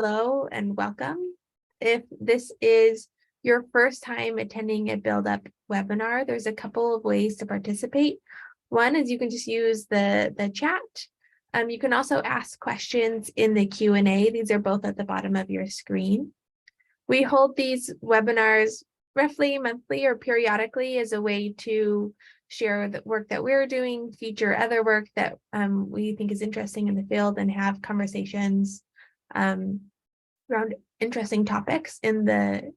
Hello and welcome. If this is your first time attending a Build Up webinar, there's a couple of ways to participate. One is you can just use the chat. You can also ask questions in the Q&A. These are both at the bottom of your screen. We hold these webinars roughly monthly or periodically as a way to share the work that we're doing, feature other work that we think is interesting in the field, and have conversations around interesting topics in the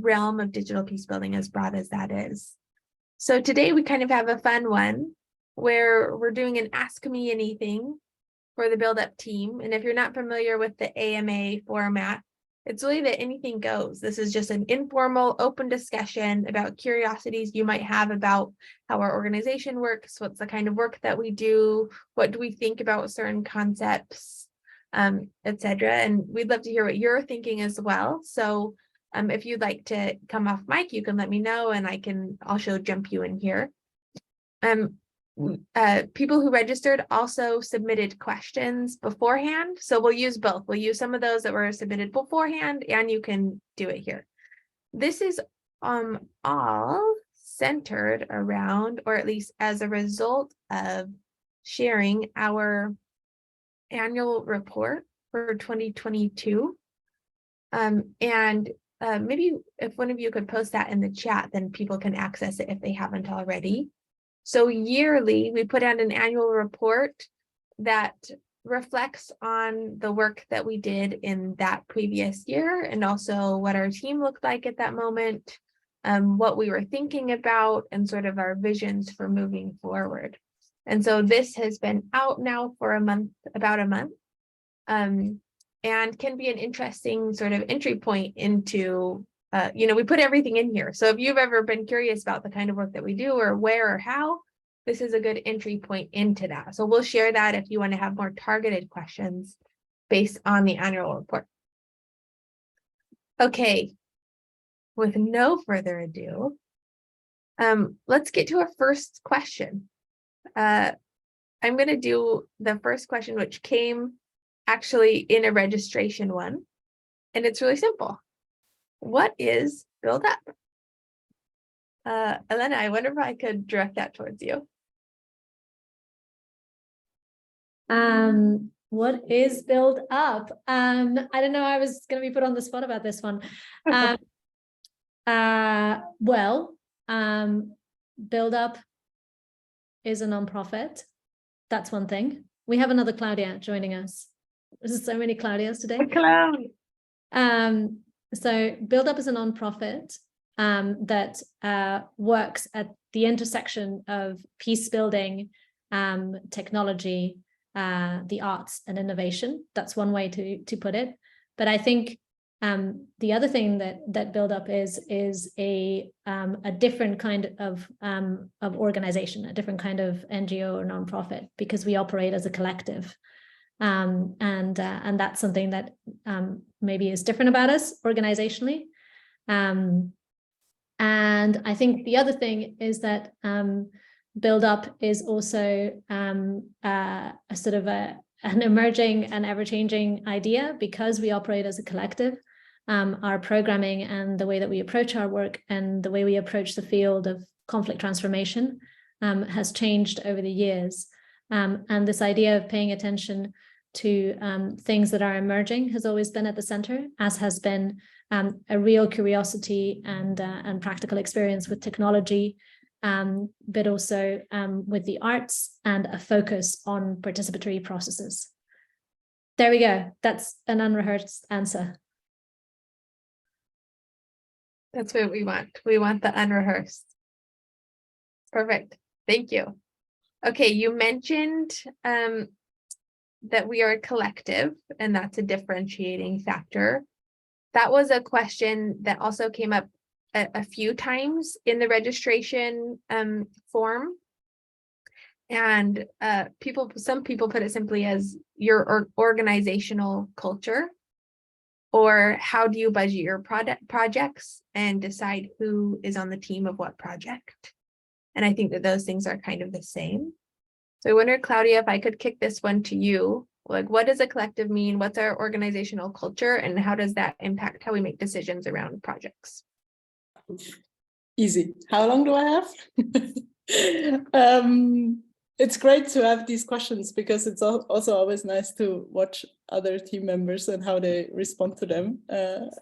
realm of digital peace building, as broad as that is. So today we kind of have a fun one where we're doing an Ask Me Anything for the Build Up team. And if you're not familiar with the AMA format, it's really that anything goes. This is just an informal, open discussion about curiosities you might have about how our organization works, what's the kind of work that we do, what do we think about certain concepts, etc. And we'd love to hear what you're thinking as well. So if you'd like to come off mic, you can let me know, and I'll also jump you in here. People who registered also submitted questions beforehand. So we'll use both. We'll use some of those that were submitted beforehand, and you can do it here. This is all centered around, or at least as a result of, sharing our annual report for 2022. Maybe if one of you could post that in the chat, then people can access it if they haven't already. So yearly, we put out an annual report that reflects on the work that we did in that previous year, and also what our team looked like at that moment, what we were thinking about, and sort of our visions for moving forward. And so this has been out now for about a month, and can be an interesting sort of entry point into, we put everything in here. So if you've ever been curious about the kind of work that we do, or where or how, this is a good entry point into that. So we'll share that if you want to have more targeted questions based on the annual report. Okay, with no further ado, let's get to our first question. I'm going to do the first question, which came actually in a registration one, and it's really simple. What is Build Up? Elena, I wonder if I could direct that towards you. What is Build Up? I don't know, I was going to be put on the spot about this one. Build Up is a nonprofit. That's one thing. We have another Claudia joining us. There's so many Claudias today. Hello. So Build Up is a nonprofit that works at the intersection of peace building, technology, the arts, and innovation. That's one way to put it. But I think the other thing that Build Up is a different kind of organization, a different kind of NGO or nonprofit, because we operate as a collective. And that's something that maybe is different about us organizationally. And I think the other thing is that Build Up is also a sort of an emerging and ever-changing idea, because we operate as a collective. Our programming and the way that we approach our work and the way we approach the field of conflict transformation has changed over the years. And this idea of paying attention to things that are emerging has always been at the center, as has been a real curiosity and practical experience with technology, but also with the arts, and a focus on participatory processes. There we go. That's an unrehearsed answer. That's what we want. We want the unrehearsed. Perfect. Thank you. Okay, you mentioned that we are a collective, and that's a differentiating factor. That was a question that also came up a few times in the registration form. And some people put it simply as your organizational culture, or how do you budget your projects and decide who is on the team of what project. And I think that those things are kind of the same. So I wonder, Claudia, if I could kick this one to you. Like, what does a collective mean? What's our organizational culture? And how does that impact how we make decisions around projects? Easy. How long do I have? It's great to have these questions because it's also always nice to watch other team members and how they respond to them,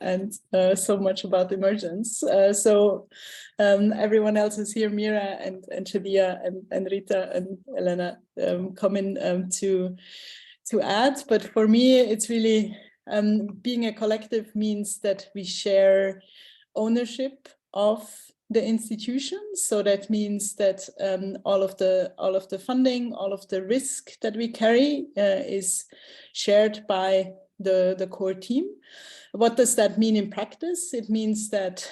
and so much about emergence. So everyone else is here, Mira and Shadia and Rita and Elena, come in to add. But for me, it's really being a collective means that we share ownership of the institutions. So that means that all of the funding, all of the risk that we carry is shared by the core team. What does that mean in practice? It means that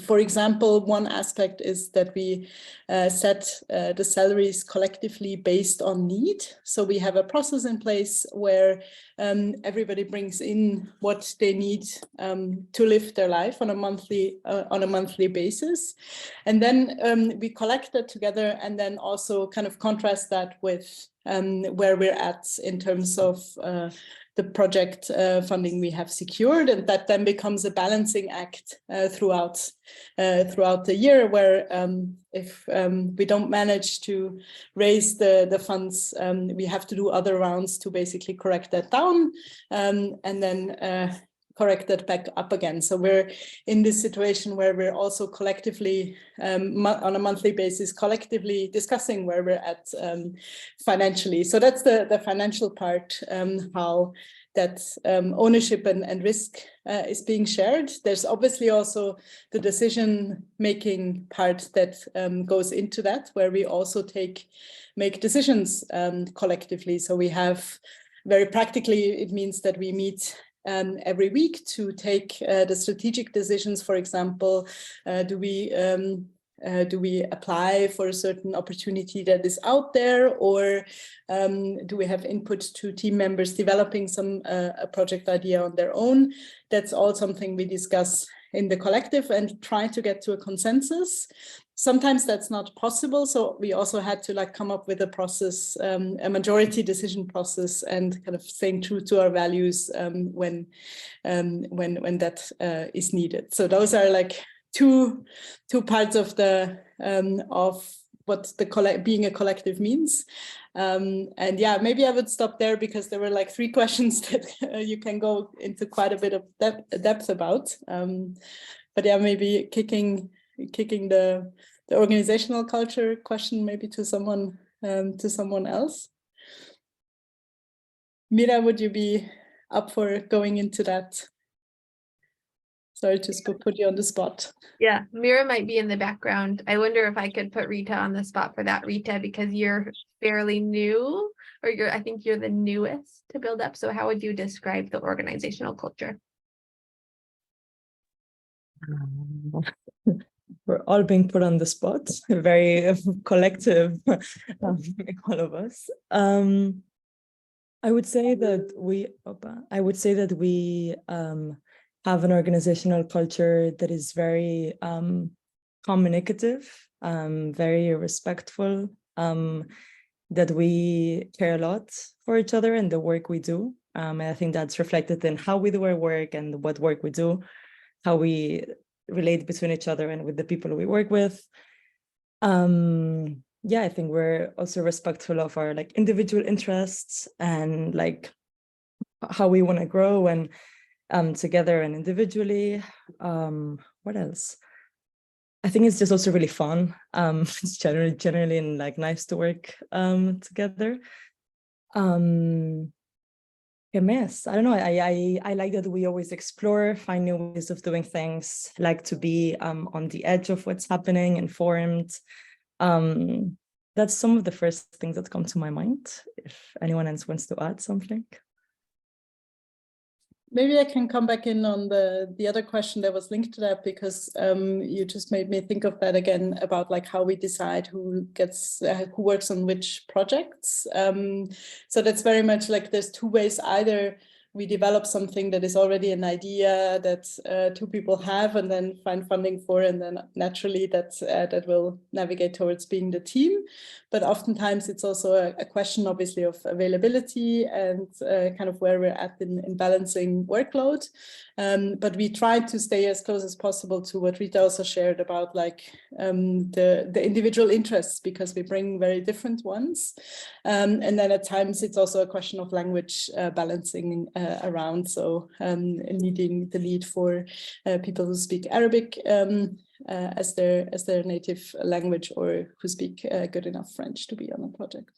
for example, one aspect is that we set the salaries collectively based on need. So we have a process in place where everybody brings in what they need to live their life on a monthly basis, and then we collect that together, and then also kind of contrast that with where we're at in terms of the project funding we have secured, and that then becomes a balancing act throughout the year, where if we don't manage to raise the funds, we have to do other rounds to basically correct that down, and then correct that back up again. So we're in this situation where we're also collectively, on a monthly basis, collectively discussing where we're at financially. So that's the financial part, how that ownership and risk is being shared. There's obviously also the decision-making part that goes into that, where we also make decisions collectively. So we have, very practically, it means that we meet every week to take the strategic decisions. For example, do we apply for a certain opportunity that is out there, or do we have input to team members developing a project idea on their own? That's all something we discuss in the collective and try to get to a consensus. Sometimes that's not possible, so we also had to come up with a process, a majority decision process, and kind of staying true to our values when that is needed. So those are two parts of of what being a collective means. And yeah, maybe I would stop there because there were 3 questions that you can go into quite a bit of depth about. But yeah, maybe kicking the organizational culture question maybe to someone else. Mira, would you be up for going into that? Sorry to put you on the spot. Yeah, Mira might be in the background. I wonder if I could put Rita on the spot for that, Rita, because you're fairly new, or I think you're the newest to Build Up. So how would you describe the organizational culture? We're all being put on the spot, very collective, all of us. I would say that we have an organizational culture that is very communicative, very respectful, that we care a lot for each other and the work we do. And I think that's reflected in how we do our work and what work we do, how we relate between each other and with the people we work with. Yeah, I think we're also respectful of our individual interests and how we want to grow and together and individually. What else? I think it's just also really fun. It's generally nice to work together. A mess. I don't know. I like that we always explore, find new ways of doing things, like to be on the edge of what's happening, informed. That's some of the first things that come to my mind. If anyone else wants to add something. Maybe I can come back in on the other question that was linked to that, because you just made me think of that again, about how we decide who works on which projects. So that's very much there's 2 ways. Either we develop something that is already an idea that two people have, and then find funding for, and then naturally that will navigate towards being the team. But oftentimes it's also a question, obviously, of availability and kind of where we're at in balancing workload. But we try to stay as close as possible to what Rita also shared about, like, the individual interests, because we bring very different ones. And then at times it's also a question of language balancing around. So needing the lead for people who speak Arabic as their native language, or who speak good enough French to be on a project.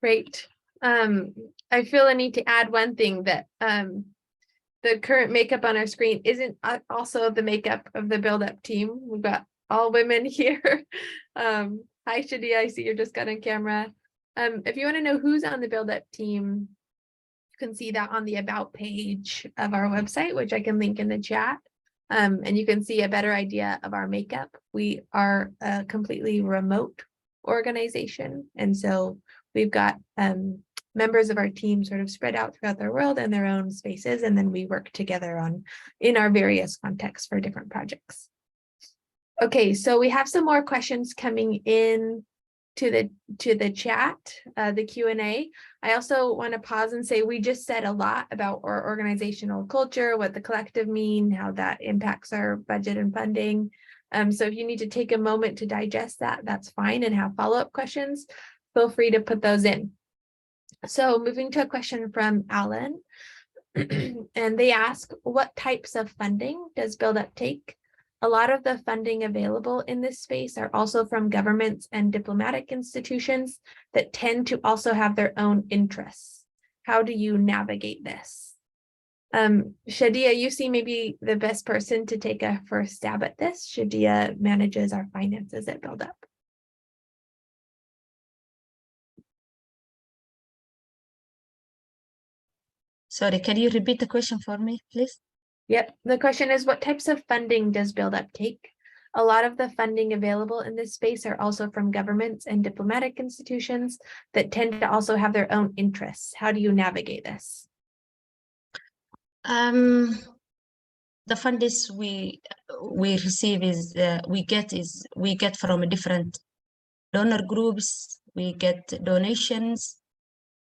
Great. I feel I need to add one thing, that the current makeup on our screen isn't also the makeup of the Build Up team. We've got all women here. Hi, Shadia, I see you're just got on camera. If you want to know who's on the Build Up team, you can see that on the About page of our website, which I can link in the chat. And you can see a better idea of our makeup. We are a completely remote organization. And so we've got members of our team sort of spread out throughout the world in their own spaces, and then we work together in our various contexts for different projects. Okay, so we have some more questions coming in to the chat, the Q&A. I also want to pause and say we just said a lot about our organizational culture, what the collective mean, how that impacts our budget and funding. So if you need to take a moment to digest that, that's fine, and have follow-up questions, feel free to put those in. So moving to a question from Alan, and they ask, what types of funding does Build Up take? A lot of the funding available in this space are also from governments and diplomatic institutions that tend to also have their own interests. How do you navigate this? Shadia, you seem maybe the best person to take a first stab at this. Shadia manages our finances at Build Up. Sorry, can you repeat the question for me, please? Yep. The question is, what types of funding does Build Up take? A lot of the funding available in this space are also from governments and diplomatic institutions that tend to also have their own interests. How do you navigate this? The fundings we receive is we get from different donor groups. We get donations.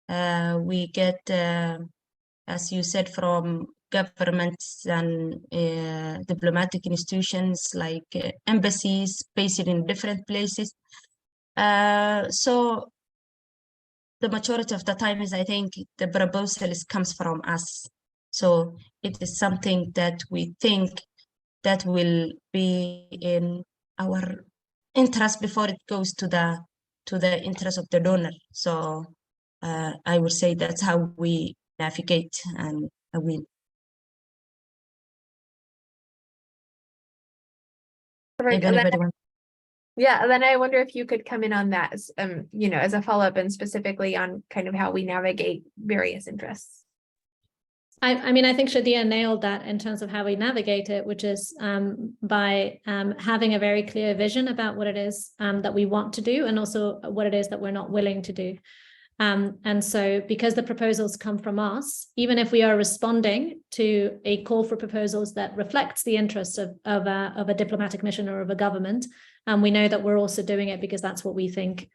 We get, as you said, from governments and diplomatic institutions like embassies based in different places. So the majority of the time is, I think, the proposal comes from us. So it is something that we think that will be in our interest before it goes to the interest of the donor. So I would say that's how we navigate and win. Yeah, and then I wonder if you could come in on that as, as a follow-up, and specifically on kind of how we navigate various interests. I mean, I think Shadia nailed that in terms of how we navigate it, which is by having a very clear vision about what it is that we want to do, and also what it is that we're not willing to do. And so because the proposals come from us, even if we are responding to a call for proposals that reflects the interests of a diplomatic mission or of a government, we know that we're also doing it because that's what we think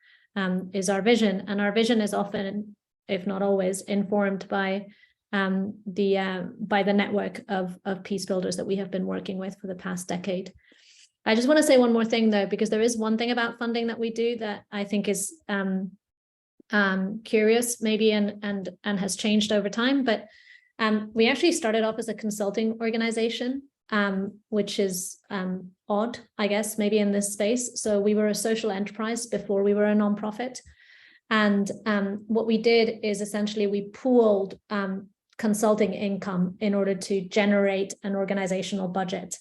is our vision. And our vision is often, if not always, informed by the network of peace builders that we have been working with for the past decade. I just want to say one more thing, though, because there is one thing about funding that we do that I think is curious maybe and has changed over time, but we actually started off as a consulting organization, which is odd, I guess, maybe in this space. So we were a social enterprise before we were a nonprofit. And what we did is essentially we pooled consulting income in order to generate an organizational budget.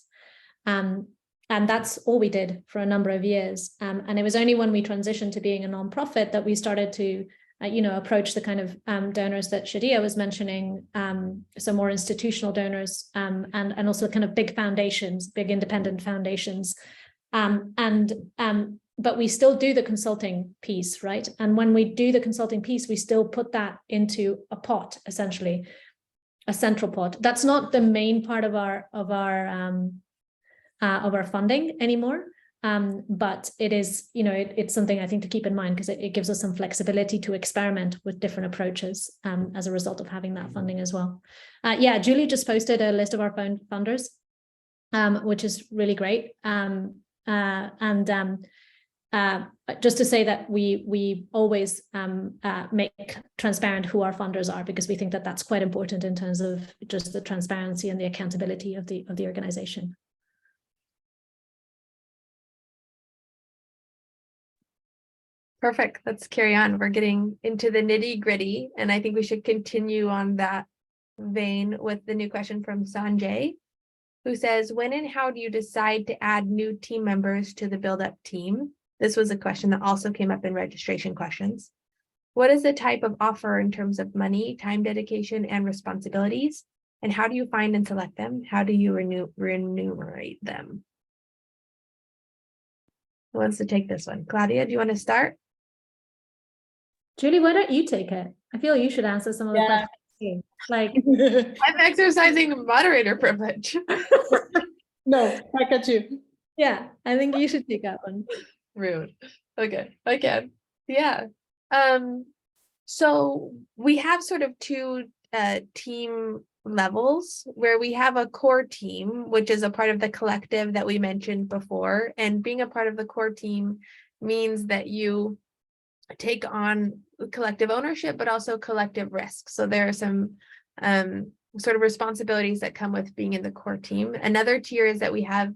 And that's all we did for a number of years. And it was only when we transitioned to being a nonprofit that we started to, approach the kind of donors that Shadia was mentioning, some more institutional donors, and also kind of big foundations, big independent foundations. but we still do the consulting piece, right? And when we do the consulting piece, we still put that into a pot, essentially, a central pot. That's not the main part of our funding anymore. But it is, it's something I think to keep in mind, because it gives us some flexibility to experiment with different approaches as a result of having that funding as well. Yeah, Julie just posted a list of our funders, which is really great. Just to say that we always make transparent who our funders are, because we think that that's quite important in terms of just the transparency and the accountability of the organization. Perfect. Let's carry on. We're getting into the nitty-gritty, and I think we should continue on that vein with the new question from Sanjay, who says, when and how do you decide to add new team members to the build-up team? This was a question that also came up in registration questions. What is the type of offer in terms of money, time dedication, and responsibilities? And how do you find and select them? How do you remunerate them? Who wants to take this one? Claudia, do you want to start? Julie, why don't you take it? I feel you should answer some of the questions too. Like, I'm exercising moderator privilege. No, back at you. yeah, I think you should take that one. Rude. Okay, I can. Yeah. So we have sort of two team levels where we have a core team, which is a part of the collective that we mentioned before. And being a part of the core team means that you take on collective ownership, but also collective risk. So there are some sort of responsibilities that come with being in the core team. Another tier is that we have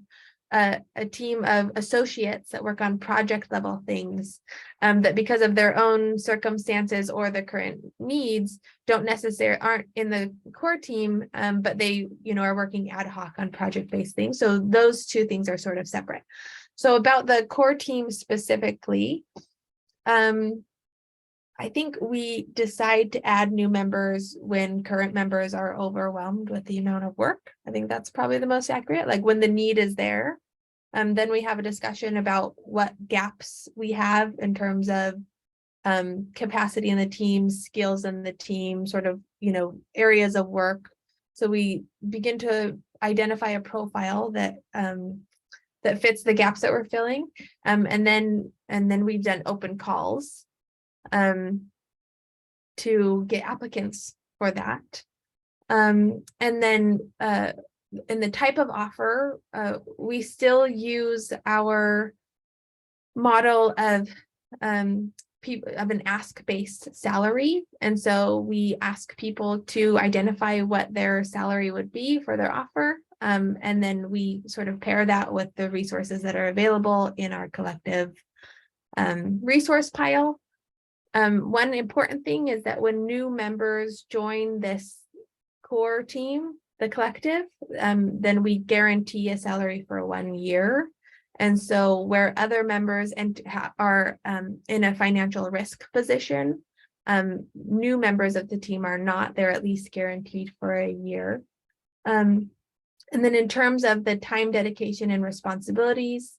a team of associates that work on project level things that, because of their own circumstances or the current needs, aren't in the core team, but they are working ad hoc on project-based things. So those two things are sort of separate. So about the core team specifically, I think we decide to add new members when current members are overwhelmed with the amount of work. I think that's probably the most accurate, like when the need is there. Then we have a discussion about what gaps we have in terms of capacity in the team, skills in the team, sort of, areas of work. So we begin to identify a profile that that fits the gaps that we're filling. And then we've done open calls to get applicants for that. And then in the type of offer, we still use our model of an ask-based salary. And so we ask people to identify what their salary would be for their offer. And then we sort of pair that with the resources that are available in our collective resource pile. One important thing is that when new members join this core team, the collective, then we guarantee a salary for 1 year. And so where other members are in a financial risk position, new members of the team are not. They're at least guaranteed for a year. And then in terms of the time dedication and responsibilities,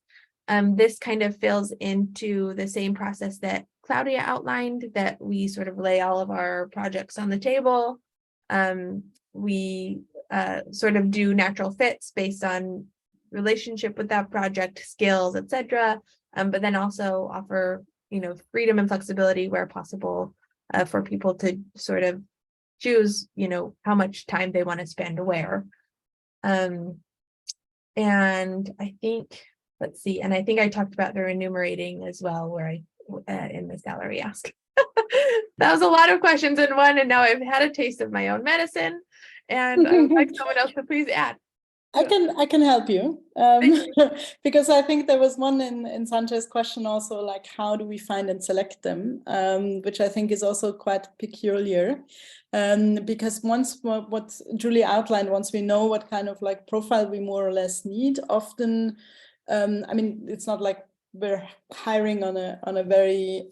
this kind of fills into the same process that Claudia outlined, that we sort of lay all of our projects on the table. We sort of do natural fits based on relationship with that project, skills, etc. But then also offer, freedom and flexibility where possible for people to sort of choose, how much time they want to spend where. And I think, let's see, and I think I talked about the remunerating as well, where in the salary ask. That was a lot of questions in one, and now I've had a taste of my own medicine, and I would like someone else to please add. I can help you, because I think there was one in Sanjay's question also, like how do we find and select them, which I think is also quite peculiar, because once what Julie outlined, once we know what kind of like profile we more or less need, often, I mean, it's not like we're hiring on a very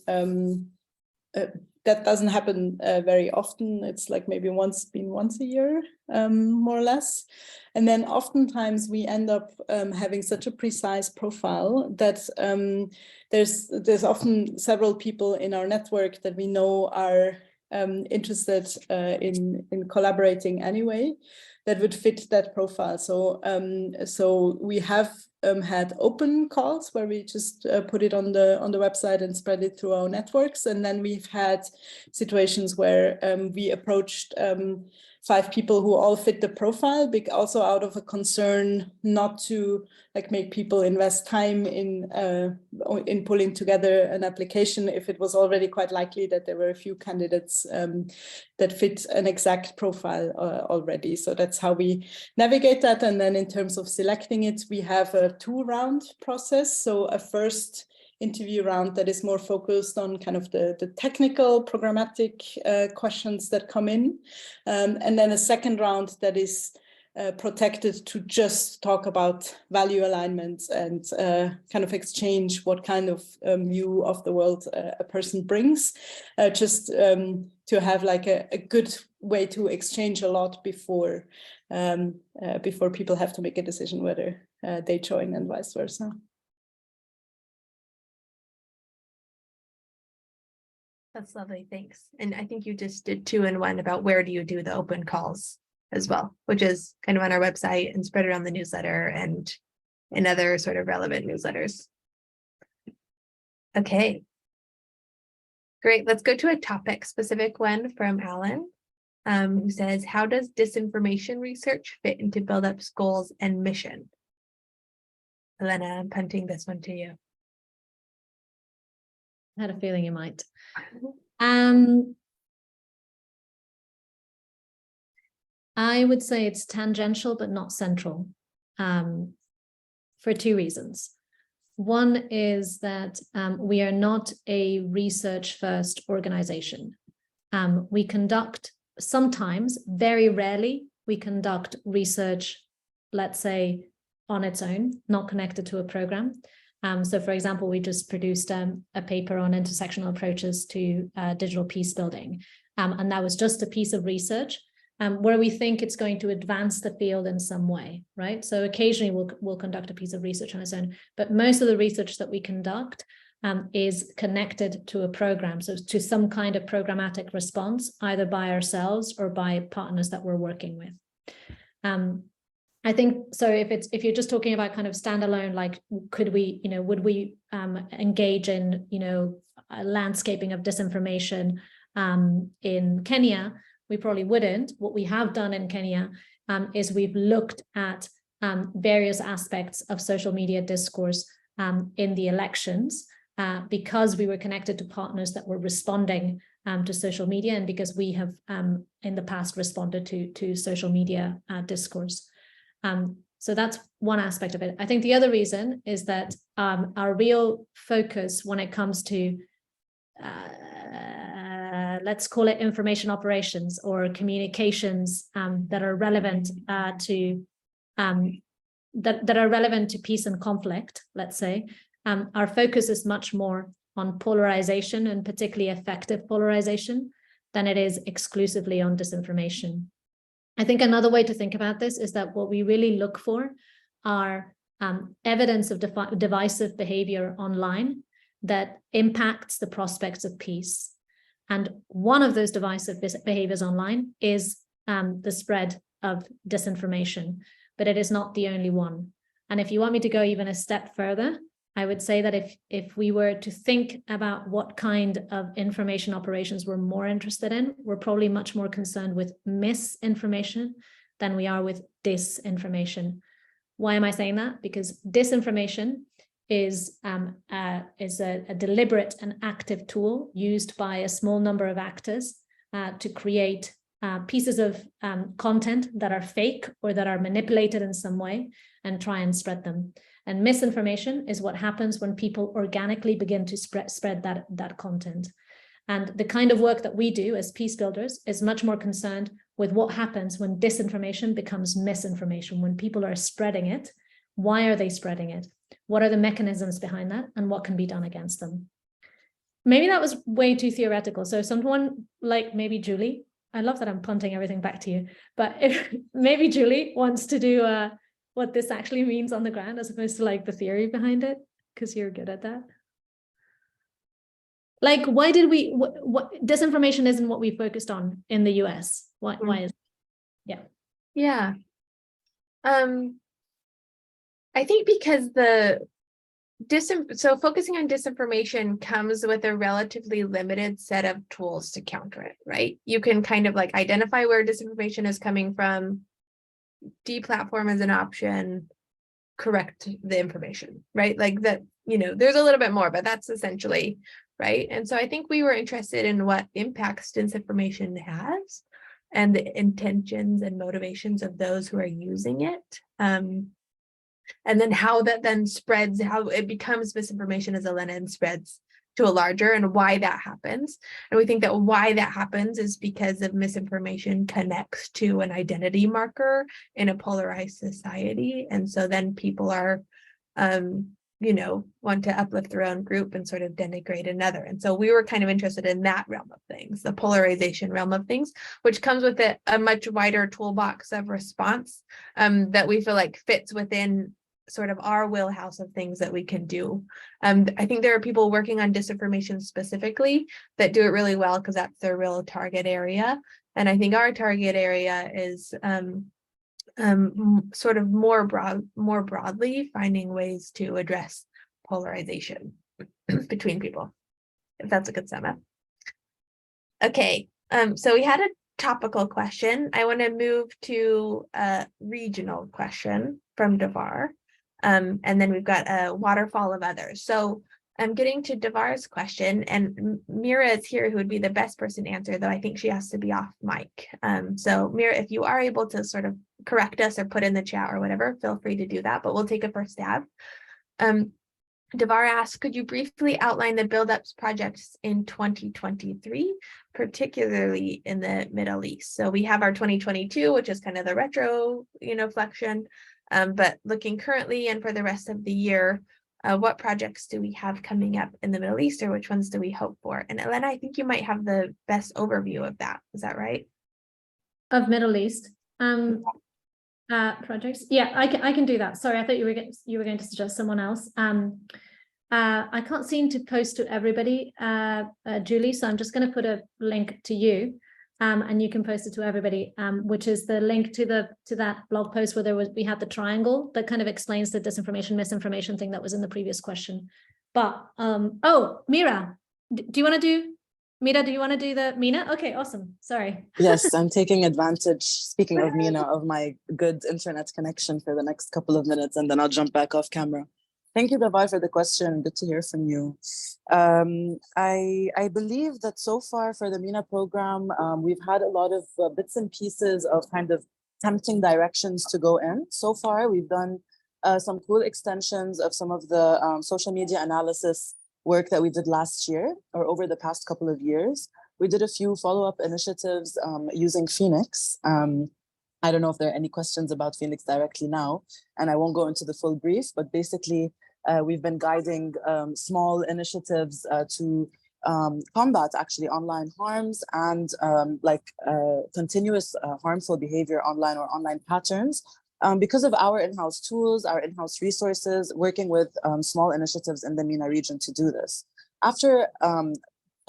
that doesn't happen very often. It's like maybe once a year, more or less. And then oftentimes we end up having such a precise profile that there's often several people in our network that we know are interested in collaborating anyway, that would fit that profile. So so we have had open calls where we just put it on the website and spread it through our networks. And then we've had situations where we approached 5 people who all fit the profile, but also out of a concern not to like make people invest time in pulling together an application if it was already quite likely that there were a few candidates that fit an exact profile already. So that's how we navigate that. And then in terms of selecting it, we have a 2-round process. So a first interview round that is more focused on kind of the technical programmatic questions that come in. And then a second round that is protected to just talk about value alignment and kind of exchange what kind of view of the world a person brings, just to have like a good way to exchange a lot before people have to make a decision whether they join and vice versa. That's lovely, thanks. And I think you just did 2 in 1 about where do you do the open calls as well, which is kind of on our website and spread it on the newsletter and in other sort of relevant newsletters. Okay. Great, let's go to a topic specific one from Alan, who says, how does disinformation research fit into Build Up's goals and mission? Elena, I'm punting this one to you. I had a feeling you might. I would say it's tangential, but not central, for 2 reasons. One is that we are not a research-first organization. We conduct sometimes, very rarely, we conduct research, let's say, on its own, not connected to a program. So, for example, we just produced a paper on intersectional approaches to digital peace building. And that was just a piece of research where we think it's going to advance the field in some way, right? So occasionally we'll conduct a piece of research on its own, but most of the research that we conduct is connected to a program, so to some kind of programmatic response, either by ourselves or by partners that we're working with. I think so. If you're just talking about kind of standalone, like could we, would we engage in, a landscaping of disinformation in Kenya? We probably wouldn't. What we have done in Kenya is we've looked at various aspects of social media discourse in the elections because we were connected to partners that were responding to social media, and because we have in the past responded to social media discourse. So that's one aspect of it. I think the other reason is that our real focus when it comes to, let's call it information operations or communications that are relevant that are relevant to peace and conflict, let's say, our focus is much more on polarization, and particularly effective polarization, than it is exclusively on disinformation. I think another way to think about this is that what we really look for are evidence of divisive behavior online that impacts the prospects of peace. And one of those divisive behaviors online is the spread of disinformation, but it is not the only one. And if you want me to go even a step further, I would say that if we were to think about what kind of information operations we're more interested in, we're probably much more concerned with misinformation than we are with disinformation. Why am I saying that? Because disinformation is a deliberate and active tool used by a small number of actors to create pieces of content that are fake or that are manipulated in some way and try and spread them. And misinformation is what happens when people organically begin to spread that content. And the kind of work that we do as peace builders is much more concerned with what happens when disinformation becomes misinformation, when people are spreading it. Why are they spreading it? What are the mechanisms behind that? And what can be done against them? maybe that was way too theoretical. So someone like maybe Julie, I love that I'm punting everything back to you, but if maybe Julie wants to do what this actually means on the ground as opposed to like the theory behind it, because you're good at that. Like, why did we, what disinformation isn't what we focused on in the US? Why is, Yeah. I think because so focusing on disinformation comes with a relatively limited set of tools to counter it, right? You can kind of like identify where disinformation is coming from, deplatform as an option, correct the information, right? Like that, there's a little bit more, but that's essentially right. And so I think we were interested in what impacts disinformation has and the intentions and motivations of those who are using it. And then how that then spreads, how it becomes misinformation as a lens spreads to a larger, and why that happens. And we think that why that happens is because of misinformation connects to an identity marker in a polarized society. And so then people are, want to uplift their own group and sort of denigrate another. And so we were kind of interested in that realm of things, the polarization realm of things, which comes with it a much wider toolbox of response that we feel like fits within sort of our wheelhouse of things that we can do. I think there are people working on disinformation specifically that do it really well because that's their real target area. And I think our target area is sort of more broadly finding ways to address polarization between people, if that's a good sum up. Okay, so we had a topical question. I want to move to a regional question from Devar. And then we've got a waterfall of others. So I'm getting to Devar's question, and Mira is here, who would be the best person to answer, though I think she has to be off mic. So Mira, if you are able to sort of correct us or put in the chat or whatever, feel free to do that, but we'll take a first stab. Devar asks, could you briefly outline the build-ups projects in 2023, particularly in the Middle East? So we have our 2022, which is kind of the retro, flexion, but looking currently and for the rest of the year, what projects do we have coming up in the Middle East, or which ones do we hope for? And Elena, I think you might have the best overview of that. Is that right? Of Middle East projects. Yeah, I can do that. Sorry, I thought you were going to suggest someone else. I can't seem to post to everybody, Julie, so I'm just going to put a link to you, and you can post it to everybody, which is the link to that blog post where we had the triangle that kind of explains the disinformation, misinformation thing that was in the previous question. But oh, Mira, do you want to do? Mira, do you want to do the Mina? Okay, awesome. Sorry. Yes, I'm taking advantage, speaking of Mina, of my good internet connection for the next couple of minutes, and then I'll jump back off camera. Thank you, Devar, for the question. Good to hear from you. I believe that so far for the MENA program, we've had a lot of bits and pieces of kind of tempting directions to go in. So far, we've done some cool extensions of some of the social media analysis work that we did last year or over the past couple of years. We did a few follow-up initiatives using Phoenix. I don't know if there are any questions about Phoenix directly now, and I won't go into the full brief, but basically we've been guiding small initiatives to combat actually online harms and continuous harmful behavior online or online patterns because of our in-house tools, our in-house resources, working with small initiatives in the MENA region to do this. After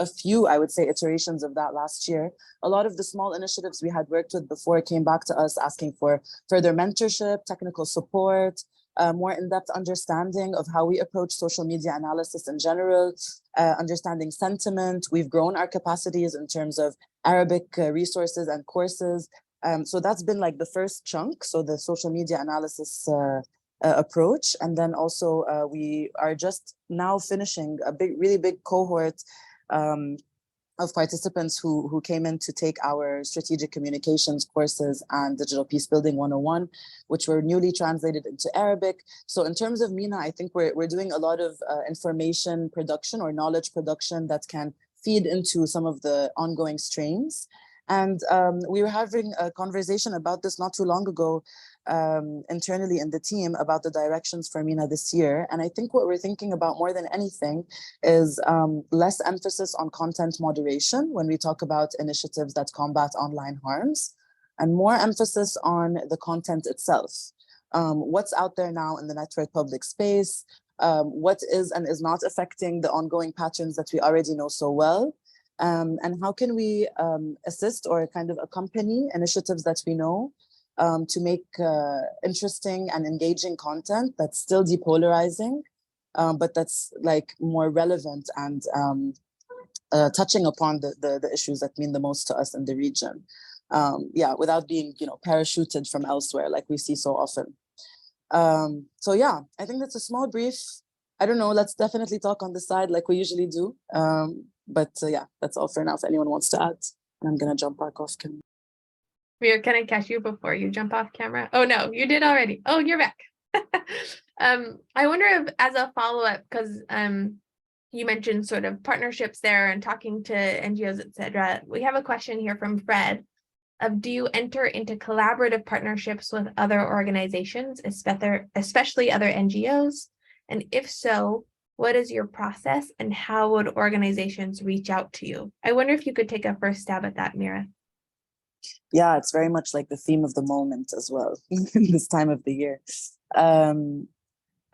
a few, I would say, iterations of that last year, a lot of the small initiatives we had worked with before came back to us asking for further mentorship, technical support, more in-depth understanding of how we approach social media analysis in general, understanding sentiment. We've grown our capacities in terms of Arabic resources and courses. So that's been like the first chunk, so the social media analysis approach. And then also we are just now finishing a really big cohort of participants who came in to take our strategic communications courses and digital peace building 101, which were newly translated into Arabic. So in terms of MENA, I think we're doing a lot of information production or knowledge production that can feed into some of the ongoing strains. And we were having a conversation about this not too long ago internally in the team about the directions for MENA this year. And I think what we're thinking about more than anything is less emphasis on content moderation when we talk about initiatives that combat online harms, and more emphasis on the content itself. What's out there now in the network public space, what is and is not affecting the ongoing patterns that we already know so well, and how can we assist or kind of accompany initiatives that we know to make interesting and engaging content that's still depolarizing, but that's like more relevant and touching upon the issues that mean the most to us in the region. Yeah, without being, parachuted from elsewhere like we see so often. So yeah, I think that's a small brief. I don't know, let's definitely talk on the side like we usually do. But yeah, that's all for now if anyone wants to add. And I'm gonna jump back off camera. We're gonna catch you before you jump off camera. Oh no, you did already. Oh, you're back. I wonder if, as a follow-up, because you mentioned sort of partnerships there and talking to NGOs, etc. We have a question here from Fred of, do you enter into collaborative partnerships with other organizations, especially other NGOs? And if so, what is your process and how would organizations reach out to you? I wonder if you could take a first stab at that, Mira. Yeah, it's very much like the theme of the moment as well, this time of the year.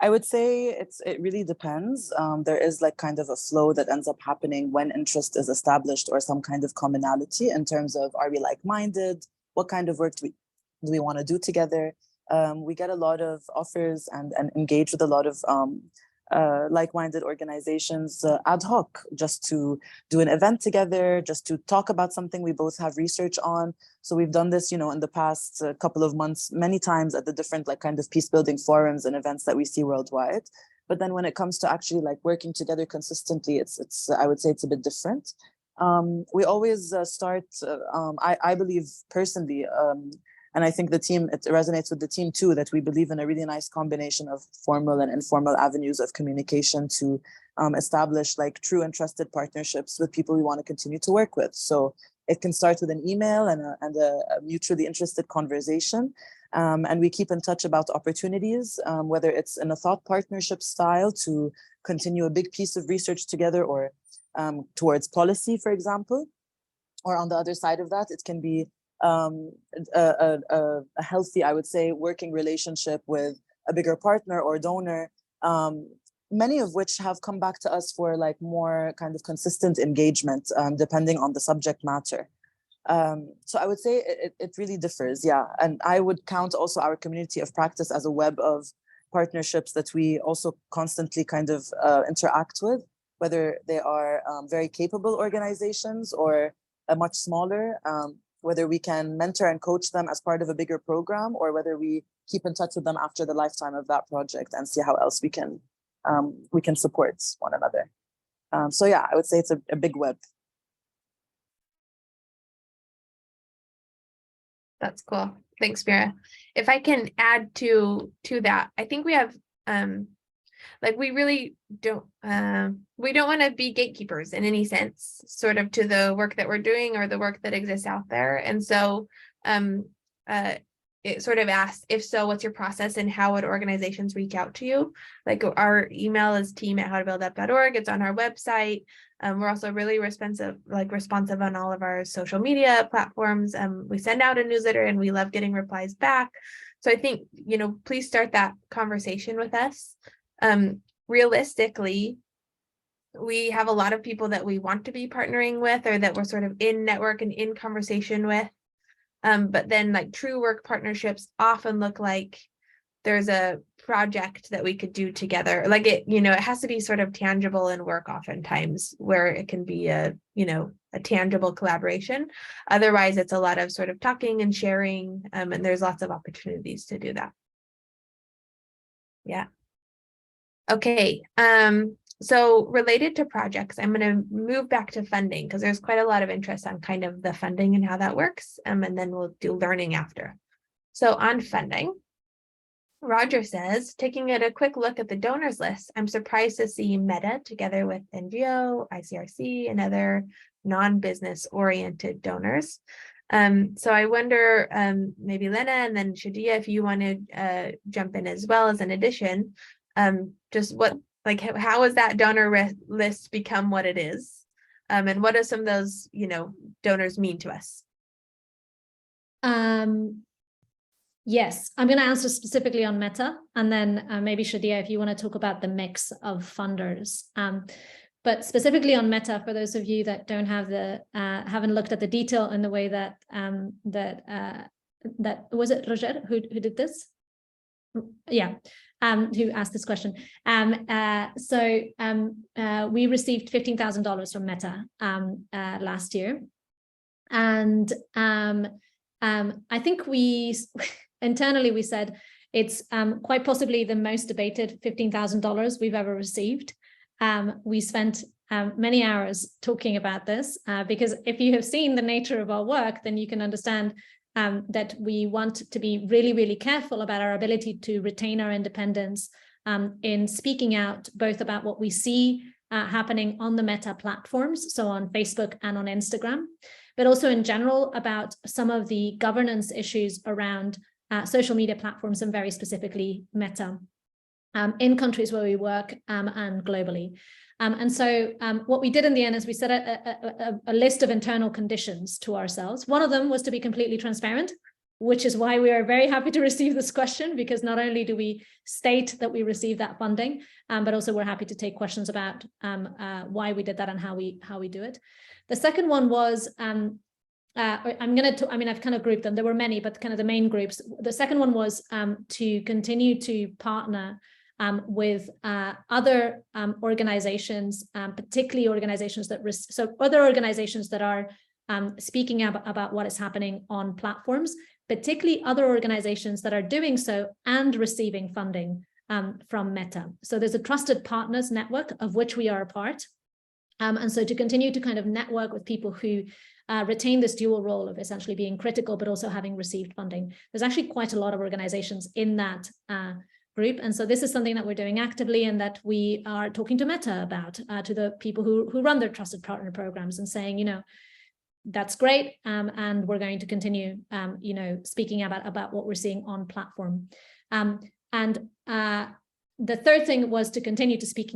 I would say it really depends. There is like kind of a flow that ends up happening when interest is established or some kind of commonality in terms of, are we like-minded? What kind of work do we want to do together? We get a lot of offers and engage with a lot of like-minded organizations ad hoc, just to do an event together, just to talk about something we both have research on. So we've done this, in the past couple of months, many times at the different like kind of peace building forums and events that we see worldwide. But then when it comes to actually like working together consistently, it's I would say it's a bit different. We always start, I believe personally, and I think the team, it resonates with the team too, that we believe in a really nice combination of formal and informal avenues of communication to establish like true and trusted partnerships with people we want to continue to work with. So it can start with an email and a mutually interested conversation. And we keep in touch about opportunities, whether it's in a thought partnership style to continue a big piece of research together, or towards policy, for example. Or on the other side of that, it can be a healthy, I would say, working relationship with a bigger partner or donor, many of which have come back to us for like more kind of consistent engagement, depending on the subject matter. So I would say it really differs, yeah. And I would count also our community of practice as a web of partnerships that we also constantly kind of interact with, whether they are very capable organizations or a much smaller, whether we can mentor and coach them as part of a bigger program, or whether we keep in touch with them after the lifetime of that project and see how else we can support one another. So yeah, I would say it's a big web. That's cool. Thanks, Mira. If I can add to that, I think we have like we really don't want to be gatekeepers in any sense, sort of, to the work that we're doing or the work that exists out there. And so it sort of asks, if so, what's your process and how would organizations reach out to you? Like, our email is team@howtobuildup.org. It's on our website. We're also really responsive on all of our social media platforms. We send out a newsletter and we love getting replies back. So I think, please start that conversation with us. Realistically, we have a lot of people that we want to be partnering with, or that we're sort of in network and in conversation with. But then like true work partnerships often look like there's a project that we could do together. Like it has to be sort of tangible in work oftentimes, where it can be a tangible collaboration. Otherwise, it's a lot of sort of talking and sharing, and there's lots of opportunities to do that. Yeah. Okay. So related to projects, I'm going to move back to funding, because there's quite a lot of interest on kind of the funding and how that works. And then we'll do learning after. So on funding, Roger says, taking a quick look at the donors list, I'm surprised to see Meta together with NGO, ICRC, and other non-business oriented donors. So I wonder, maybe Lena and then Shadia, if you want to jump in as well as an addition, just what, like, how has that donor list become what it is? And what do some of those, donors mean to us? Yes, I'm going to answer specifically on Meta, and then maybe Shadia, if you want to talk about the mix of funders. But specifically on Meta, for those of you that don't have haven't looked at the detail in the way that that was it Roger who did this? Yeah, who asked this question. We received $15,000 from Meta last year, and I think we internally we said it's quite possibly the most debated $15,000 we've ever received. We spent many hours talking about this because if you have seen the nature of our work, then you can understand that we want to be really, really careful about our ability to retain our independence in speaking out both about what we see happening on the Meta platforms, so on Facebook and on Instagram, but also in general about some of the governance issues around social media platforms and very specifically Meta in countries where we work and globally. And so what we did in the end is we set a list of internal conditions to ourselves. One of them was to be completely transparent, which is why we are very happy to receive this question, because not only do we state that we received that funding, but also we're happy to take questions about why we did that and how we do it. The second one was, I've kind of grouped them. There were many, but kind of the main groups. The second one was to continue to partner with other organizations, particularly organizations that other organizations that are speaking about what is happening on platforms, particularly other organizations that are doing so and receiving funding from Meta. So there's a trusted partners network of which we are a part. And so to continue to kind of network with people who retain this dual role of essentially being critical, but also having received funding. There's actually quite a lot of organizations in that group. And so this is something that we're doing actively and that we are talking to Meta about, to the people who run their trusted partner programs and saying, that's great. And we're going to continue, speaking about what we're seeing on platform. The third thing was to continue to speak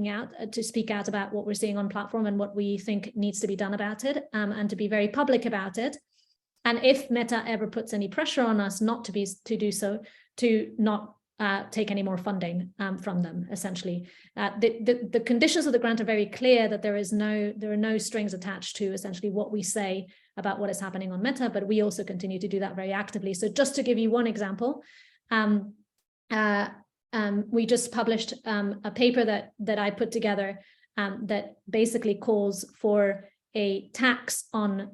out about what we're seeing on platform and what we think needs to be done about it, and to be very public about it. And if Meta ever puts any pressure on us not to do so, to not take any more funding from them, essentially. The conditions of the grant are very clear that there are no strings attached to essentially what we say about what is happening on Meta, but we also continue to do that very actively. So just to give you one example, we just published a paper that I put together that basically calls for a tax on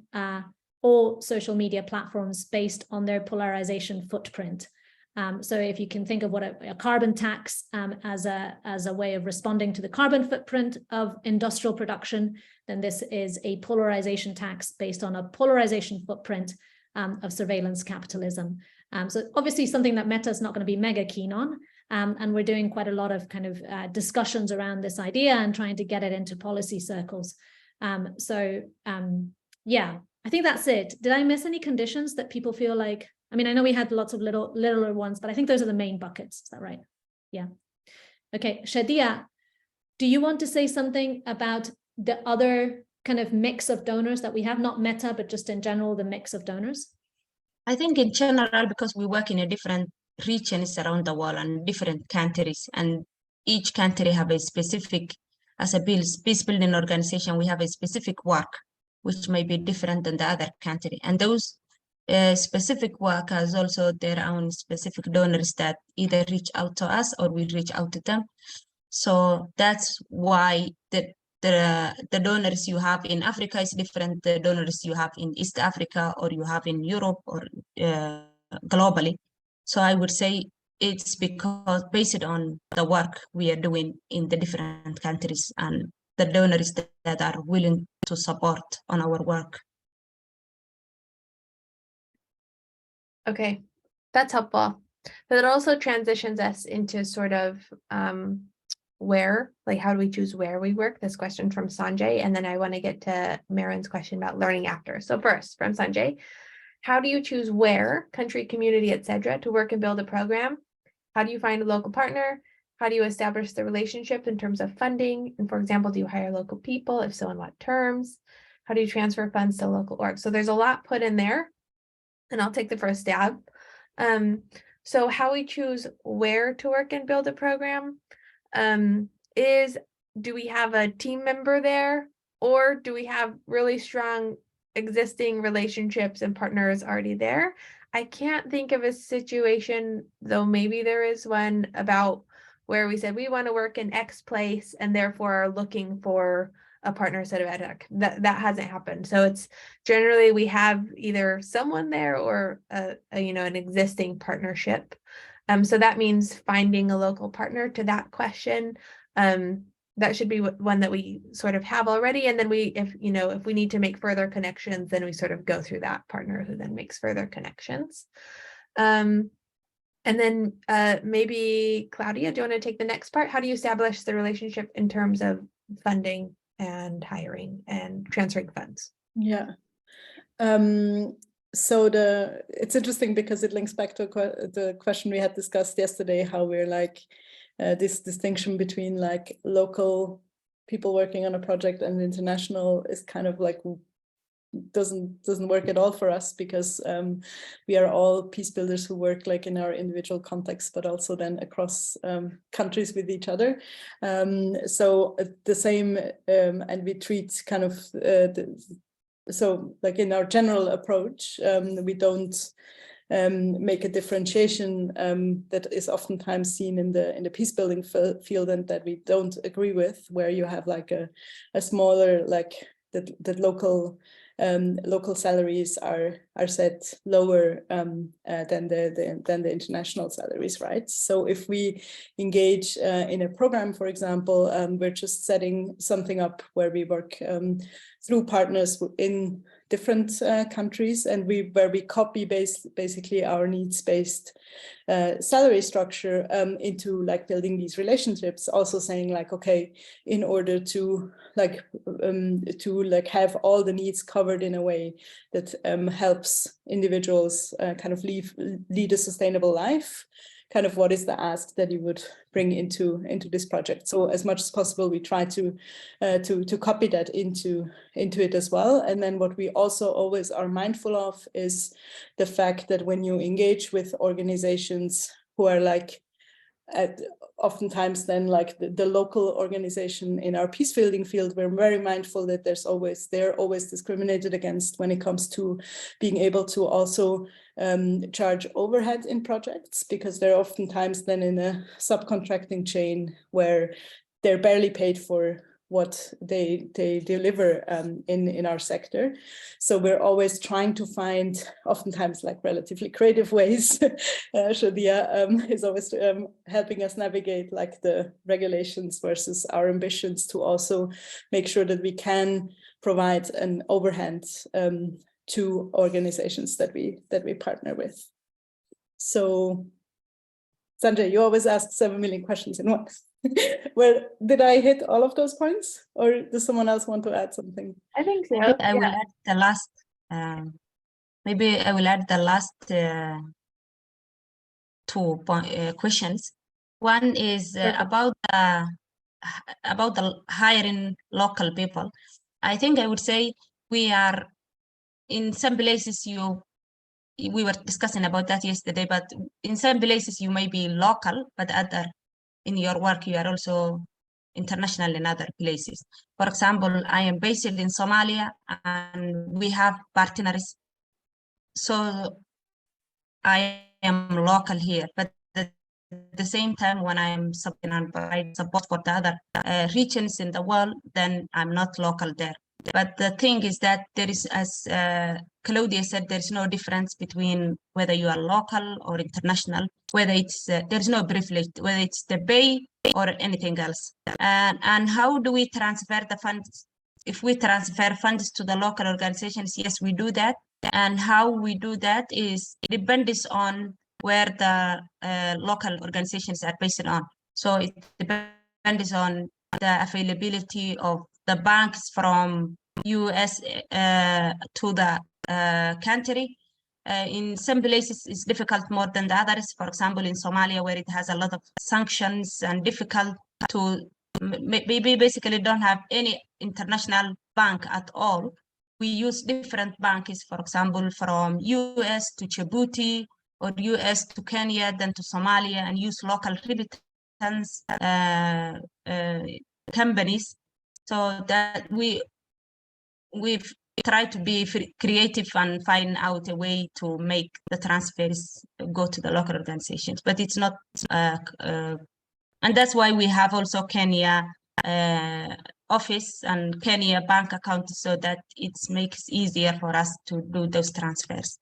all social media platforms based on their polarization footprint. So if you can think of what a carbon tax as a way of responding to the carbon footprint of industrial production, then this is a polarization tax based on a polarization footprint of surveillance capitalism. So obviously something that Meta is not going to be mega keen on. And we're doing quite a lot of kind of discussions around this idea and trying to get it into policy circles. Yeah, I think that's it. Did I miss any conditions that people feel like? I mean, I know we had lots of littler ones, but I think those are the main buckets. Is that right? Yeah. Okay, Shadia, do you want to say something about the other kind of mix of donors that we have, not Meta, but just in general, the mix of donors? I think in general, because we work in a different regions around the world and different countries, and each country have a specific, as a peace building organization, we have a specific work which may be different than the other country, and those specific work has also their own specific donors that either reach out to us or we reach out to them. So that's why the donors you have in Africa is different the donors you have in East Africa or you have in Europe or globally. So I would say it's because based on the work we are doing in the different countries and the donors that are willing to support on our work. Okay, that's helpful. But it also transitions us into sort of where, like how do we choose where we work? This question from Sanjay, and then I want to get to Marin's question about learning after. So first from Sanjay, How do you choose where, country, community, etc., to work and build a program? How do you find a local partner? How do you establish the relationship in terms of funding? And for example, do you hire local people? If so, on what terms? How do you transfer funds to local org? So there's a lot put in there, and I'll take the first stab. So how we choose where to work and build a program is, do we have a team member there, or do we have really strong existing relationships and partners already there? I can't think of a situation, though maybe there is one, about where we said we want to work in X place and therefore are looking for a partner set of edtech. That hasn't happened. So it's generally we have either someone there or an existing partnership. So that means finding a local partner to that question. That should be one that we sort of have already. And then if we need to make further connections, then we sort of go through that partner who then makes further connections. And then maybe Claudia, do you want to take the next part? How do you establish the relationship in terms of funding and hiring and transferring funds? Yeah. So it's interesting because it links back to the question we had discussed yesterday, how we're like this distinction between like local people working on a project and international is kind of like doesn't work at all for us, because we are all peace builders who work like in our individual contexts, but also then across countries with each other. So the same, and we treat kind of so like in our general approach, we don't make a differentiation that is oftentimes seen in the peace building field, and that we don't agree with, where you have like a smaller, like the local salaries are set lower than the international salaries, right? So if we engage in a program, for example, we're just setting something up where we work through partners in different countries, and where we copy basically our needs-based salary structure into like building these relationships, also saying like, okay, in order to have all the needs covered in a way that helps individuals kind of lead a sustainable life, kind of what is the ask that you would bring into this project. So as much as possible, we try to copy that into it as well. And then what we also always are mindful of is the fact that when you engage with organizations who are like oftentimes then like the local organization in our peace building field, we're very mindful that they're always discriminated against when it comes to being able to also charge overhead in projects, because they're oftentimes then in a subcontracting chain where they're barely paid for what they deliver in our sector. So we're always trying to find, oftentimes like relatively creative ways. Shadia is always helping us navigate like the regulations versus our ambitions, to also make sure that we can provide an overhand to organizations that we partner with. So Sanjay, you always ask 7 million questions in one. Well, did I hit all of those points, or does someone else want to add something? I think so. Maybe I will Yeah. add the last. Maybe I will add the last 2 questions. One is about the hiring local people. I think I would say we are in some places. We were discussing about that yesterday, but in some places you may be local, but in your work you are also international in other places. For example, I am based in Somalia and we have partners. So I am local here, but at the same time, when I am provide support for the other regions in the world, then I'm not local there. But the thing is that there is, as Claudia said, there's no difference between whether you are local or international, whether it's, there's no privilege, whether it's the pay or anything else. And how do we transfer the funds? If we transfer funds to the local organizations, yes, we do that. And how we do that is depends on where the local organizations are based on. So it depends on the availability of the banks from US to the country. in some places it's difficult more than the others. For example, in Somalia, where it has a lot of sanctions and difficult to we basically don't have any international bank at all. We use different banks, for example, from US to Djibouti or US to Kenya, then to Somalia, and use local remittance companies, so that we've tried to be creative and find out a way to make the transfers go to the local organizations, but it's not and that's why we have also Kenya office and Kenya bank account, so that it makes easier for us to do those transfers.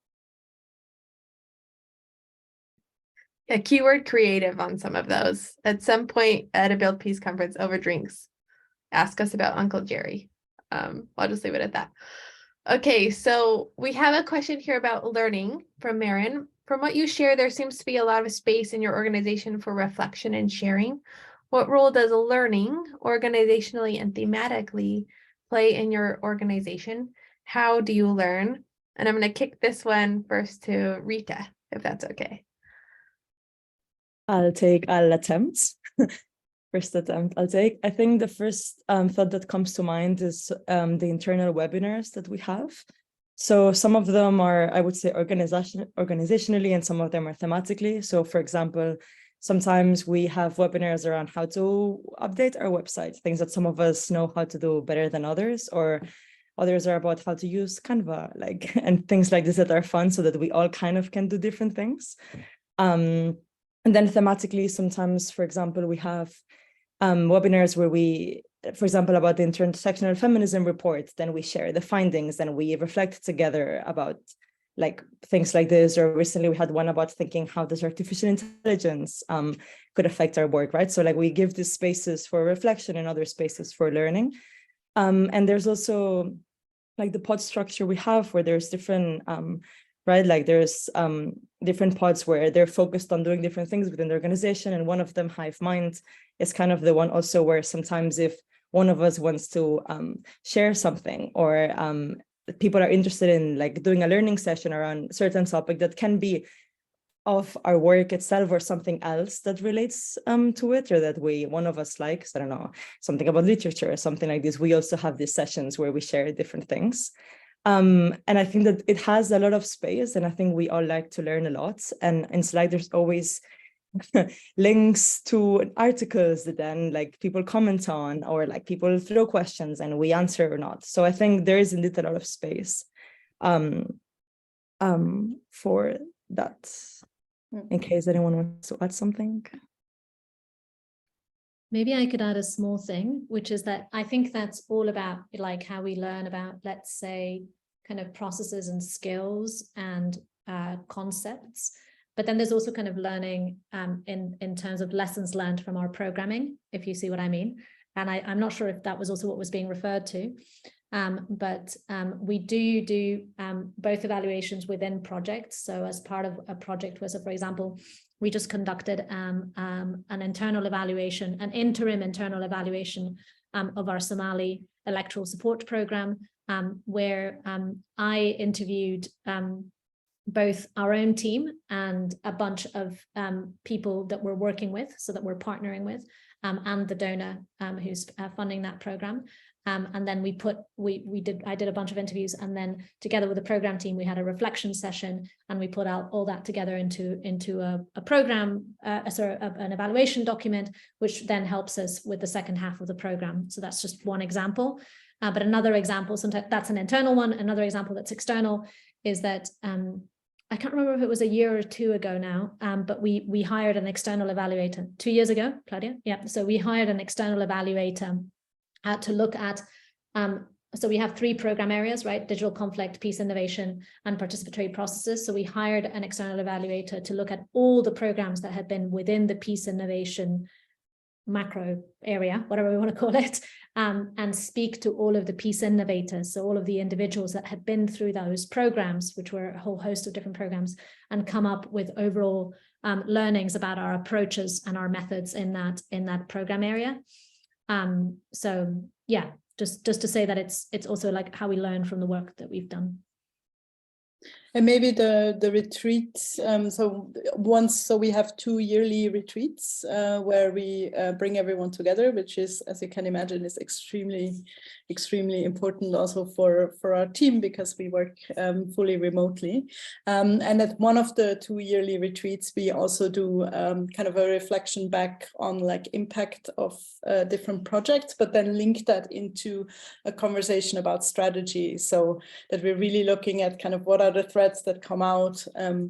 A keyword creative on some of those. At some point at a Build Peace conference over drinks, ask us about Uncle Jerry. I'll just leave it at that. Okay, so we have a question here about learning from Marin. From what you share, there seems to be a lot of space in your organization for reflection and sharing. What role does learning organizationally and thematically play in your organization? How do you learn? And I'm going to kick this one first to Rita, if that's okay. I'll attempt. First attempt I'll take. I think the first thought that comes to mind is the internal webinars that we have. So some of them are, I would say, organizationally, and some of them are thematically. So for example, sometimes we have webinars around how to update our website, things that some of us know how to do better than others, or others are about how to use Canva, like, and things like this that are fun, so that we all kind of can do different things. And then thematically, sometimes, for example, we have webinars where we, for example, about the intersectional feminism report, then we share the findings and we reflect together about like things like this. Or recently we had one about thinking, how does artificial intelligence could affect our work, right? So like we give these spaces for reflection and other spaces for learning. And there's also like the pod structure we have, where there's different, right? Like there's different pods where they're focused on doing different things within the organization. And one of them, Hive Mind, is kind of the one also where sometimes if one of us wants to share something, or people are interested in like doing a learning session around a certain topic that can be of our work itself or something else that relates to it, or that one of us likes, I don't know, something about literature or something like this, we also have these sessions where we share different things. And I think that it has a lot of space, and I think we all like to learn a lot. And in Slack, there's always links to articles that then like people comment on, or like people throw questions and we answer or not. So I think there is indeed a lot of space for that. In case anyone wants to add something. Maybe I could add a small thing, which is that I think that's all about like how we learn about, let's say, kind of processes and skills and concepts. But then there's also kind of learning in terms of lessons learned from our programming, if you see what I mean. And I'm not sure if that was also what was being referred to. But we do both evaluations within projects. So as part of a project, so for example, we just conducted an internal evaluation, an interim internal evaluation of our Somali electoral support program, where I interviewed both our own team and a bunch of people that we're working with, so that we're partnering with, and the donor who's funding that program. And then I did a bunch of interviews, and then together with the program team, we had a reflection session, and we put out all that together into a program, an evaluation document, which then helps us with the second half of the program. So that's just one example. But another example, sometimes that's an internal one. Another example that's external is that I can't remember if it was a year or two ago now, but we hired an external evaluator 2 years ago, Claudia. Yeah, so we hired an external evaluator to look at, so we have 3 program areas, right? Digital conflict, peace innovation, and participatory processes. So we hired an external evaluator to look at all the programs that had been within the peace innovation macro area, whatever we want to call it, and speak to all of the peace innovators, so all of the individuals that had been through those programs, which were a whole host of different programs, and come up with overall learnings about our approaches and our methods in that program area. So yeah, just to say that it's also like how we learn from the work that we've done. And maybe the retreats. So we have 2 yearly retreats where we bring everyone together, which is, as you can imagine, is extremely important also for our team because we work fully remotely. And at one of the 2 yearly retreats, we also do kind of a reflection back on like impact of different projects, but then link that into a conversation about strategy. So that we're really looking at kind of what are the threads that come out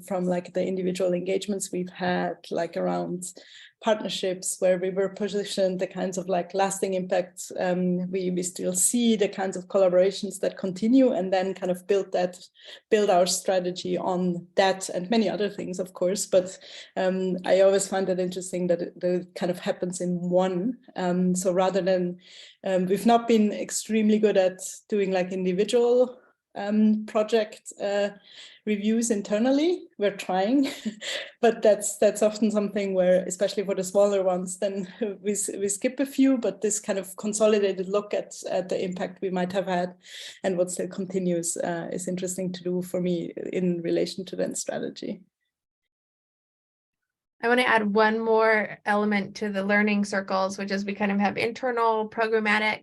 from like the individual engagements we've had, like around partnerships where we were positioned, the kinds of like lasting impacts we still see, the kinds of collaborations that continue, and then kind of build our strategy on that and many other things, of course. But I always find it interesting that it kind of happens in one. So rather than, we've not been extremely good at doing like individual project reviews internally. We're trying, but that's often something where, especially for the smaller ones, then we skip a few, but this kind of consolidated look at the impact we might have had and what still continues is interesting to do for me in relation to that strategy. I want to add one more element to the learning circles, which is we kind of have internal, programmatic,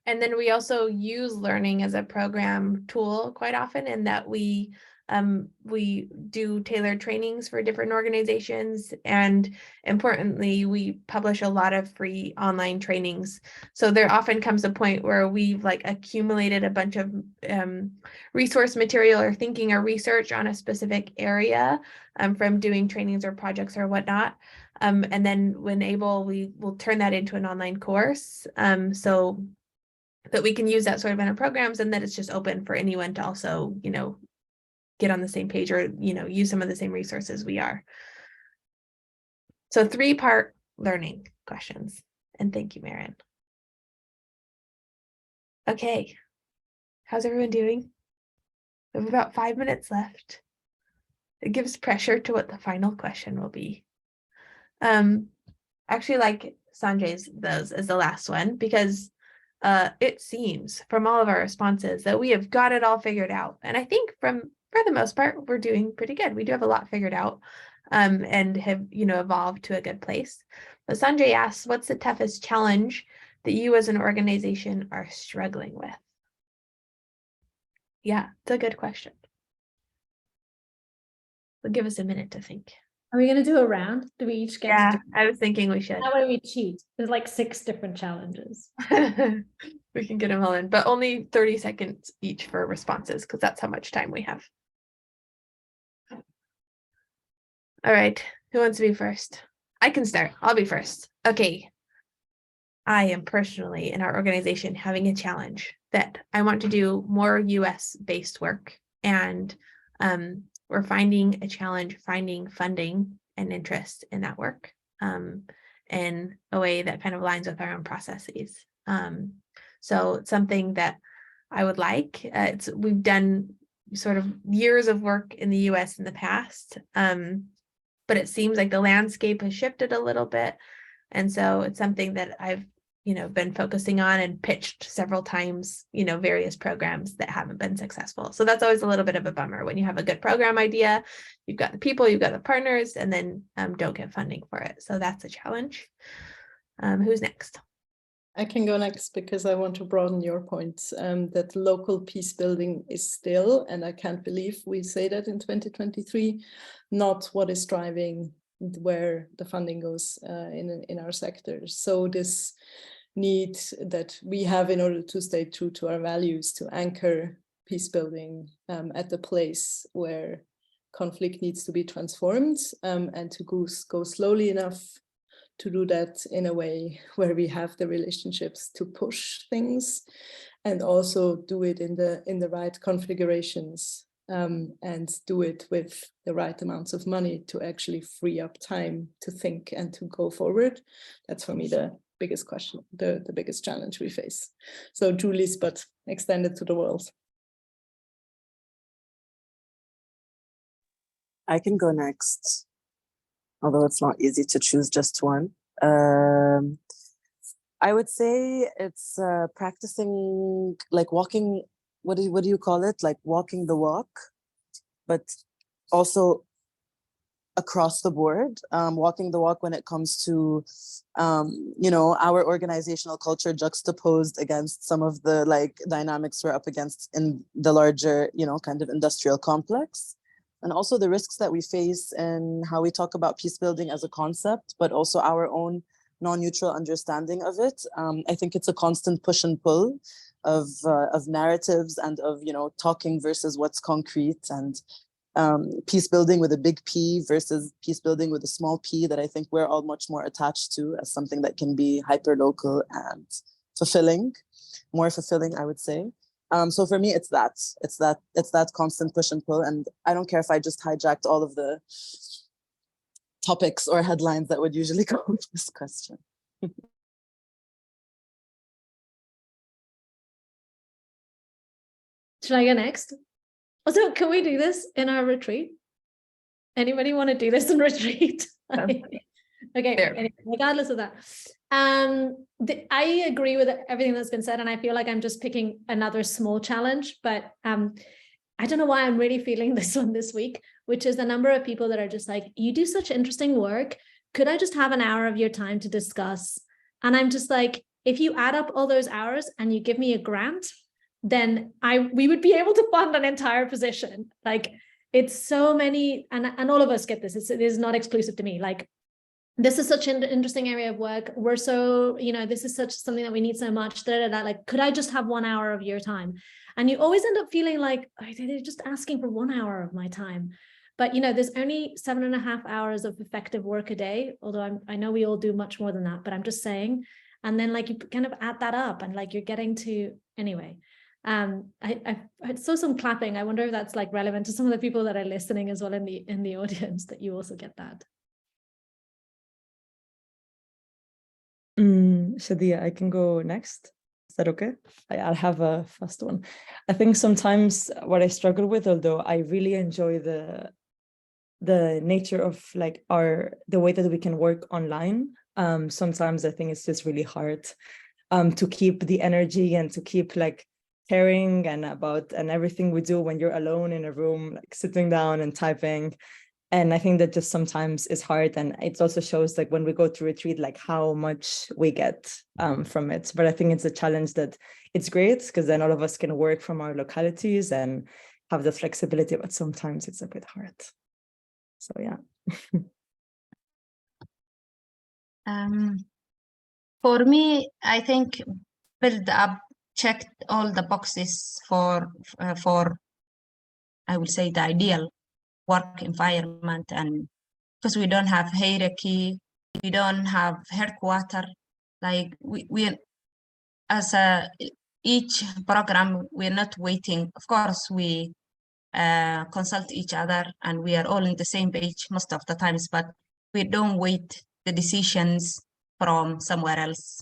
and then we also use learning as a program tool quite often, in that we do tailored trainings for different organizations, and importantly, we publish a lot of free online trainings. So there often comes a point where we've like accumulated a bunch of resource material or thinking or research on a specific area from doing trainings or projects or whatnot. And then when able, we will turn that into an online course. So that we can use that sort of in our programs, and that it's just open for anyone to also, you know, get on the same page or, you know, use some of the same resources we are. So 3-part learning questions. And thank you, Maren. Okay. How's everyone doing? We have about 5 minutes left. It gives pressure to what the final question will be. Actually, like Sanjay's those as the last one, because it seems from all of our responses that we have got it all figured out. And I think for the most part, we're doing pretty good. We do have a lot figured out and have, you know, evolved to a good place. But Sanjay asks, what's the toughest challenge that you as an organization are struggling with? Yeah, it's a good question. Well, give us a minute to think. Are we going to do a round? Do we each get Yeah, to do? I was thinking we should. How do we cheat? There's like 6 different challenges. We can get them all in, but only 30 seconds each for responses, because that's how much time we have. All right, who wants to be first? I can start. I'll be first. Okay. I am personally in our organization having a challenge that I want to do more US based work, and we're finding a challenge finding funding and interest in that work in a way that kind of aligns with our own processes. So it's something that I would like. We've done sort of years of work in the US in the past, but it seems like the landscape has shifted a little bit. And so it's something that I've, you know, been focusing on and pitched several times, you know, various programs that haven't been successful. So that's always a little bit of a bummer when you have a good program idea, you've got the people, you've got the partners, and then don't get funding for it. So that's a challenge. Who's next? I can go next because I want to broaden your point that local peace building is still, and I can't believe we say that in 2023, not what is driving where the funding goes in our sectors. So this need that we have in order to stay true to our values, to anchor peace building at the place where conflict needs to be transformed and to go slowly enough to do that in a way where we have the relationships to push things and also do it in the right configurations and do it with the right amounts of money to actually free up time to think and to go forward. That's for me the biggest question, the biggest challenge we face. So Julie's, but extended to the world. I can go next, although it's not easy to choose just one. I would say it's practicing, like walking, what do you call it? Like walking the walk but also across the board, walking the walk when it comes to, you know, our organizational culture juxtaposed against some of the like dynamics we're up against in the larger, you know, kind of industrial complex. And also the risks that we face in how we talk about peace building as a concept, but also our own non-neutral understanding of it. I think it's a constant push and pull of narratives and of, you know, talking versus what's concrete, and peace building with a big P versus peace building with a small p, that I think we're all much more attached to as something that can be hyper local and fulfilling, more fulfilling, I would say. So for me, it's that constant push and pull. And I don't care if I just hijacked all of the topics or headlines that would usually go with this question. Should I go next? Also, can we do this in our retreat? Anybody want to do this in retreat? Okay, Fair. anyway, regardless of that. I agree with everything that's been said, and I feel like I'm just picking another small challenge, but I don't know why I'm really feeling this one this week, which is the number of people that are just like, you do such interesting work. Could I just have an hour of your time to discuss? And I'm just like, if you add up all those hours and you give me a grant, then we would be able to fund an entire position. Like, it's so many, and all of us get this. It is not exclusive to me. Like, this is such an interesting area of work. We're so, you know, this is such something that we need so much. Like, could I just have 1 hour of your time? And you always end up feeling like, oh, they're just asking for 1 hour of my time. But, you know, there's only 7.5 hours of effective work a day, although I know we all do much more than that, but I'm just saying. And then like you kind of add that up and like you're getting to, anyway. I saw some clapping. I wonder if that's like relevant to some of the people that are listening as well in the audience, that you also get that. Shadia, I can go next. Is that okay? I'll have a first one. I think sometimes what I struggle with, although I really enjoy the nature of like the way that we can work online, sometimes I think it's just really hard to keep the energy and to keep like caring and everything we do when you're alone in a room, like sitting down and typing. And I think that just sometimes is hard. And it also shows like when we go to retreat, like how much we get from it. But I think it's a challenge that it's great because then all of us can work from our localities and have the flexibility, but sometimes it's a bit hard. So yeah. For me, I think build up, checked all the boxes for I would say the ideal work environment, and because we don't have hierarchy, we don't have headquarter, like we as each program, we're not waiting. Of course, we consult each other and we are all in the same page most of the times, but we don't wait the decisions from somewhere else.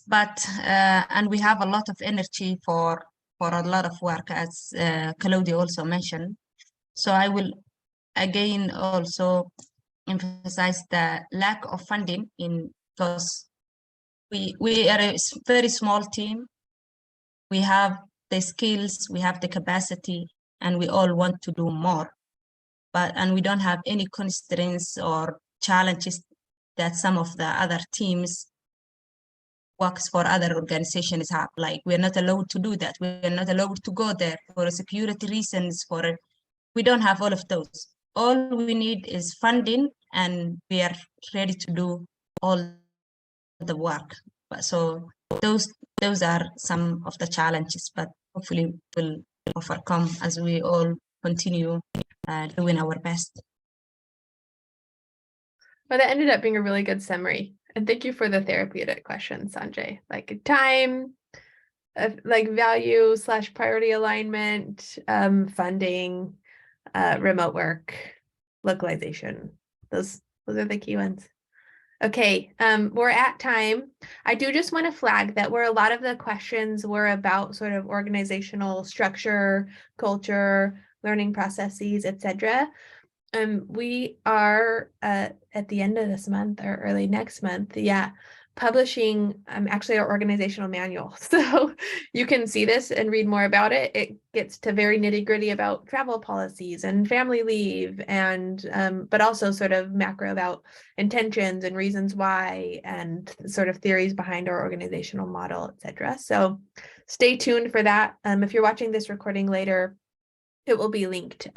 But and we have a lot of energy for a lot of work, as Claudia also mentioned. So I will again also emphasize the lack of funding because we are a very small team. We have the skills, we have the capacity, and we all want to do more. And we don't have any constraints or challenges that some of the other teams works for other organizations have. Like, we're not allowed to do that. We're not allowed to go there for security reasons. We don't have all of those. All we need is funding, and we are ready to do all the work. So those are some of the challenges, but hopefully we'll overcome as we all continue doing our best. But that ended up being a really good summary. And thank you for the therapeutic question, Sanjay. Like time, like value / priority alignment, funding, remote work, localization. Those are the key ones. Okay, we're at time. I do just want to flag that where a lot of the questions were about sort of organizational structure, culture, learning processes, etc. We are at the end of this month or early next month, publishing actually our organizational manual. So you can see this and read more about it. It gets to very nitty gritty about travel policies and family leave and but also sort of macro about intentions and reasons why and sort of theories behind our organizational model, etc. So stay tuned for that. If you're watching this recording later, it will be linked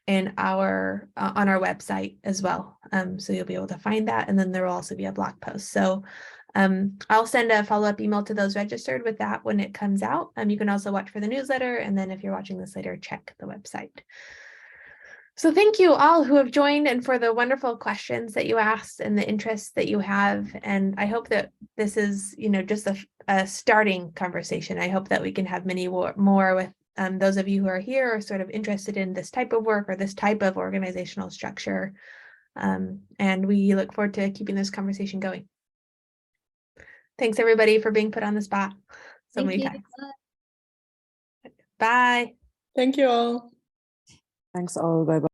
in our on our website as well. So you'll be able to find that, and then there will also be a blog post. So I'll send a follow-up email to those registered with that when it comes out. You can also watch for the newsletter, and then if you're watching this later, check the website. So thank you all who have joined and for the wonderful questions that you asked and the interest that you have. And I hope that this is, just a starting conversation. I hope that we can have many more with those of you who are here are sort of interested in this type of work or this type of organizational structure. And we look forward to keeping this conversation going. Thanks everybody for being put on the spot so Thank many you. times. Bye. Thank you all. Thanks all. Bye bye.